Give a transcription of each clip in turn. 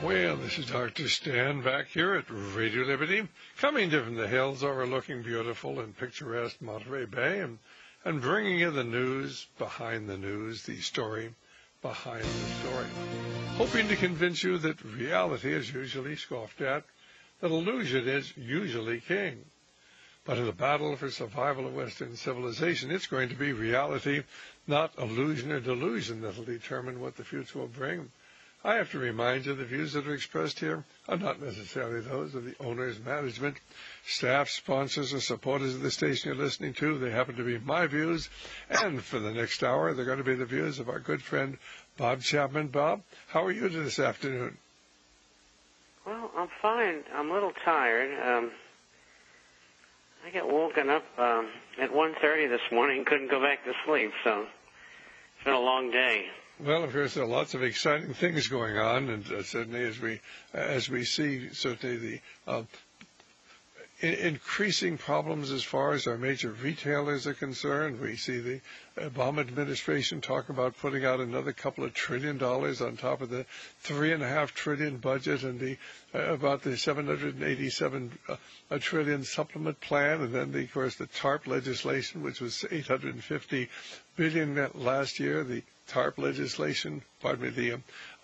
Well, this is Dr. Stan back here at Radio Liberty, coming to from the hills overlooking beautiful and picturesque Monterey Bay and bringing you the news behind the news, the story behind the story. Hoping to convince you that reality is usually scoffed at, that illusion is usually king. But in the battle for survival of Western civilization, it's going to be reality, not illusion or delusion, that will determine what the future will bring. I have to remind you the views that are expressed here are not necessarily those of the owners, management, staff, sponsors, or supporters of the station you're listening to. They happen to be my views, and for the next hour, they're going to be the views of our good friend Bob Chapman. Bob, how are you this afternoon? Well, I'm fine. I'm a little tired. I got woken up at 1:30 this morning, couldn't go back to sleep, so it's been a long day. Well, of course, there are lots of exciting things going on, and certainly as we see certainly the increasing problems as far as our major retailers are concerned. We see the Obama administration talk about putting out another couple of $1 trillion on top of the $3.5 trillion budget, and about the $787 trillion supplement plan, and then of course the TARP legislation, which was $850 billion last year. The TARP legislation, the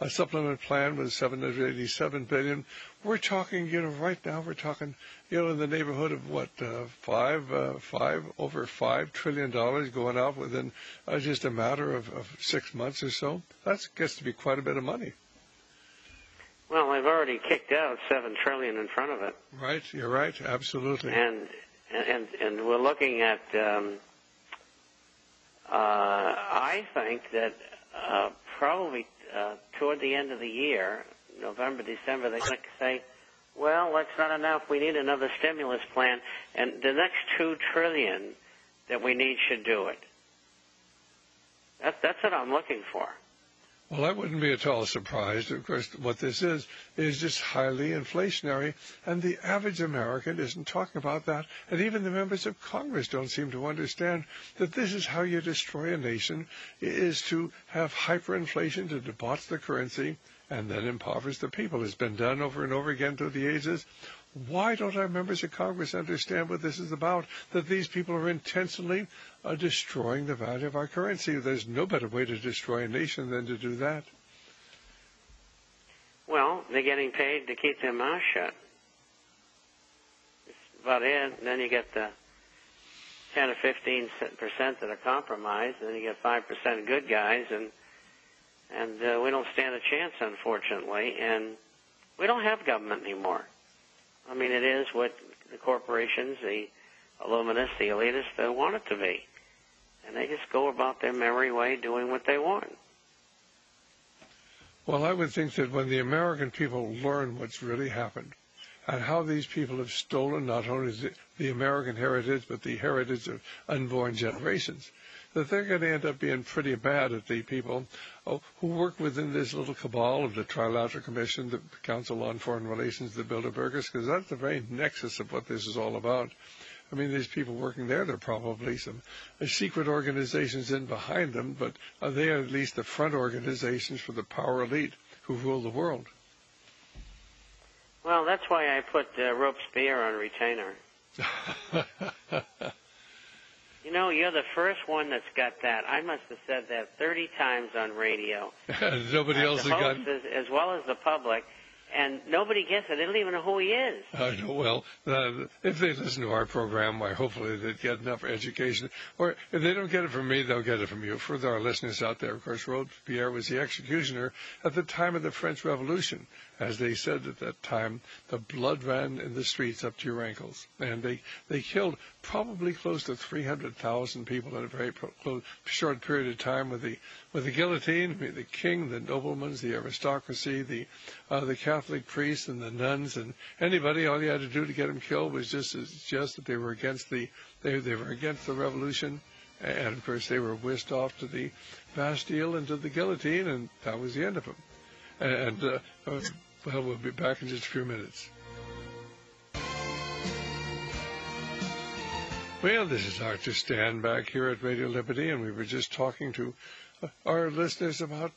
supplement plan was $787 billion. We're talking, right now we're talking, in the neighborhood of what, over $5 trillion going out within just a matter of 6 months or so. That gets to be quite a bit of money. Well, they've already kicked out $7 trillion in front of it. Right, you're right, absolutely. And we're looking at. I think that probably toward the end of the year, November, December, they're going to say, well, that's not enough. We need another stimulus plan, and the next $2 trillion that we need should do it. That's what I'm looking for. Well, I wouldn't be at all surprised. Of course, what this is just highly inflationary, and the average American isn't talking about that, and even the members of Congress don't seem to understand that this is how you destroy a nation, is to have hyperinflation to debauch the currency and then impoverish the people. It's been done over and over again through the ages. Why don't our members of Congress understand what this is about, that these people are intentionally destroying the value of our currency? There's no better way to destroy a nation than to do that. Well, they're getting paid to keep their mouth shut. That's about it. And then you get the 10 or 15% that are compromised, and then you get 5% good guys, and we don't stand a chance, unfortunately. And we don't have government anymore. I mean, it is what the corporations, the illuminists, the elitists, they want it to be. And they just go about their merry way doing what they want. Well, I would think that when the American people learn what's really happened and how these people have stolen not only the American heritage, but the heritage of unborn generations, that they're going to end up being pretty bad at the people who work within this little cabal of the Trilateral Commission, the Council on Foreign Relations, the Bilderbergers, because that's the very nexus of what this is all about. I mean, these people working there, there are probably some secret organizations in behind them, but they are at least the front organizations for the power elite who rule the world. Well, that's why I put Robespierre on retainer. You're the first one that's got that. I must have said that 30 times on radio. Nobody else has got it. As well as the public. And nobody gets it. They don't even know who he is. Well, if they listen to our program, why, hopefully they'd get enough education. Or if they don't get it from me, they'll get it from you. For our listeners out there, of course, Robespierre was the executioner at the time of the French Revolution. As they said at that time, the blood ran in the streets up to your ankles. And they killed probably close to 300,000 people in a very short period of time with the guillotine, the king, the noblemen, the aristocracy, the Catholic priests and the nuns, and anybody. All you had to do to get them killed was just that they were against the revolution, and of course they were whisked off to the Bastille and to the guillotine, and that was the end of them. And we'll be back in just a few minutes. Well, this is Dr. Stan back here at Radio Liberty, and we were just talking to our listeners about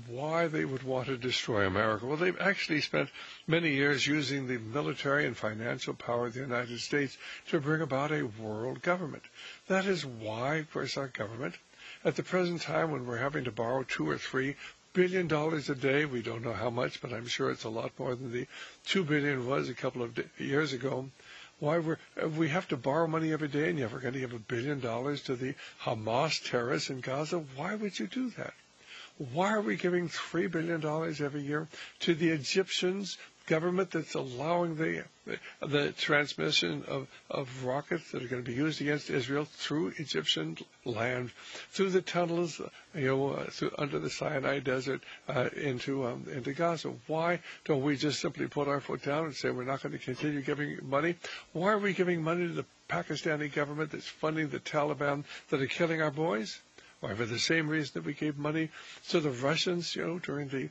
why they would want to destroy America. Well, they've actually spent many years using the military and financial power of the United States to bring about a world government. That is why, of course, our government, at the present time when we're having to borrow $2 or $3 billion a day, we don't know how much, but I'm sure it's a lot more than the $2 billion was a couple of years ago. Why we have to borrow money every day, and you're going to give $1 billion to the Hamas terrorists in Gaza? Why would you do that? Why are we giving $3 billion every year to the Egyptians government that's allowing the transmission of rockets that are going to be used against Israel through Egyptian land, through the tunnels, through under the Sinai Desert into Gaza? Why don't we just simply put our foot down and say we're not going to continue giving money? Why are we giving money to the Pakistani government that's funding the Taliban that are killing our boys? Why, for the same reason that we gave money to the Russians, during the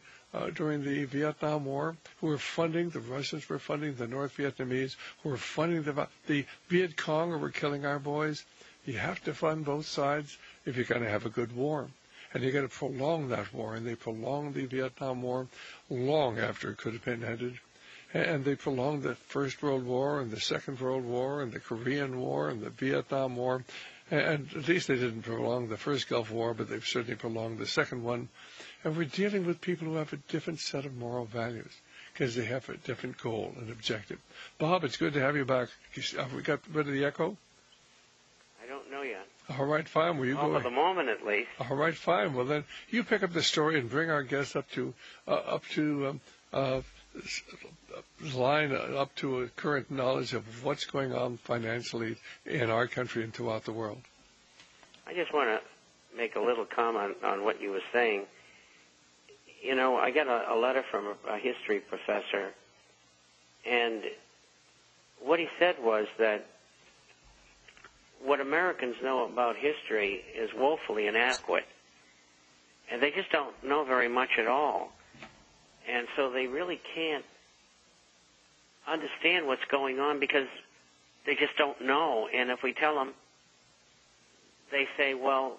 Vietnam War, the Russians were funding the North Vietnamese, who were funding the Viet Cong, who were killing our boys. You have to fund both sides if you're going to have a good war. And you're going to prolong that war, and they prolonged the Vietnam War long after it could have been ended. And they prolonged the First World War and the Second World War and the Korean War and the Vietnam War. And at least they didn't prolong the first Gulf War, but they've certainly prolonged the second one. And we're dealing with people who have a different set of moral values because they have a different goal and objective. Bob, it's good to have you back. Have we got rid of the echo? I don't know yet. All right, fine. Will you go? For the moment, at least. All right, fine. Well, then you pick up the story and bring our guests up to a current knowledge of what's going on financially in our country and throughout the world. I just want to make a little comment on what you were saying. I got a letter from a history professor, and what he said was that what Americans know about history is woefully inadequate, and they just don't know very much at all. And so they really can't understand what's going on because they just don't know. And if we tell them, they say, well,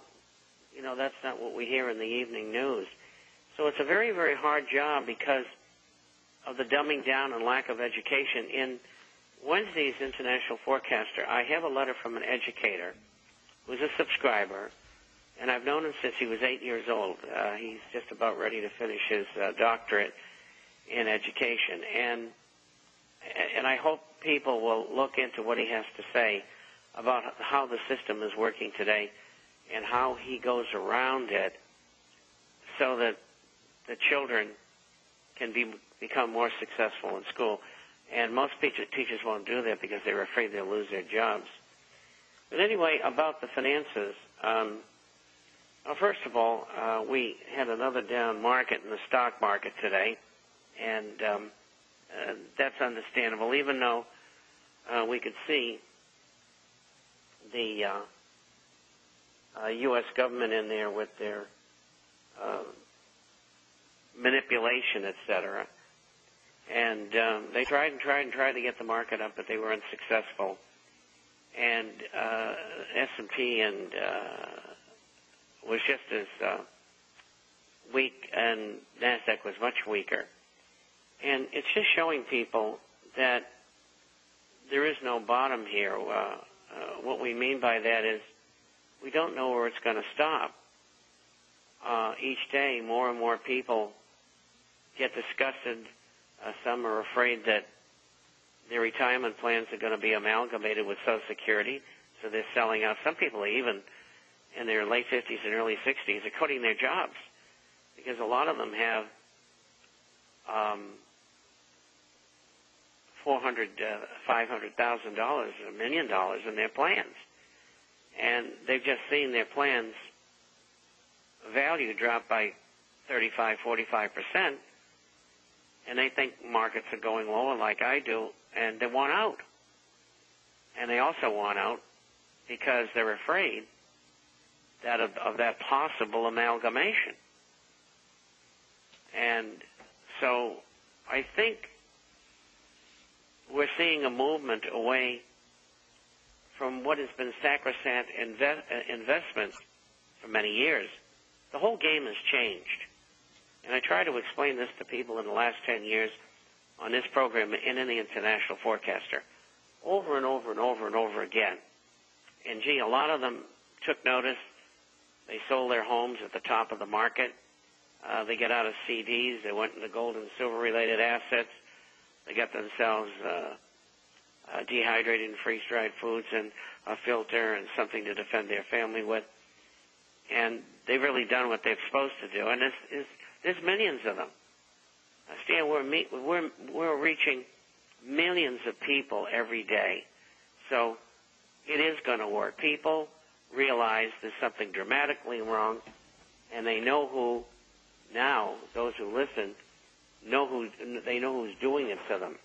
that's not what we hear in the evening news. So it's a very, very hard job because of the dumbing down and lack of education. In Wednesday's International Forecaster, I have a letter from an educator who's a subscriber, and I've known him since he was 8 years old. He's just about ready to finish his doctorate in education. And I hope people will look into what he has to say about how the system is working today and how he goes around it so that the children can become more successful in school. And most teachers won't do that because they're afraid they'll lose their jobs. But anyway, about the finances, first of all, we had another down market in the stock market today, and that's understandable, even though we could see the U.S. government in there with their manipulation, etc. And they tried to get the market up, but they were unsuccessful. And S&P was just as weak, and NASDAQ was much weaker. And it's just showing people that there is no bottom here. What we mean by that is we don't know where it's going to stop. Each day, more and more people get disgusted. Some are afraid that their retirement plans are going to be amalgamated with Social Security, so they're selling out. Some people, even in their late 50s and early 60s, are quitting their jobs because a lot of them have $400,000, $500,000, $1 million in their plans, and they've just seen their plans value drop by 35, 45%, and they think markets are going lower like I do, and they want out. And they also want out because they're afraid that of that possible amalgamation. And so I think we're seeing a movement away from what has been sacrosanct investments for many years, The whole game has changed. And I try to explain this to people in the last 10 years on this program and in the International Forecaster over and over and over and over again. And, gee, a lot of them took notice. They sold their homes at the top of the market. They got out of CDs. They went into gold and silver-related assets. They got themselves dehydrated and freeze-dried foods and a filter and something to defend their family with. And they've really done what they're supposed to do. And there's millions of them. Stan, we're reaching millions of people every day. So it is going to work. People realize there's something dramatically wrong, and they know who, now, those who listen, know who's doing it to them.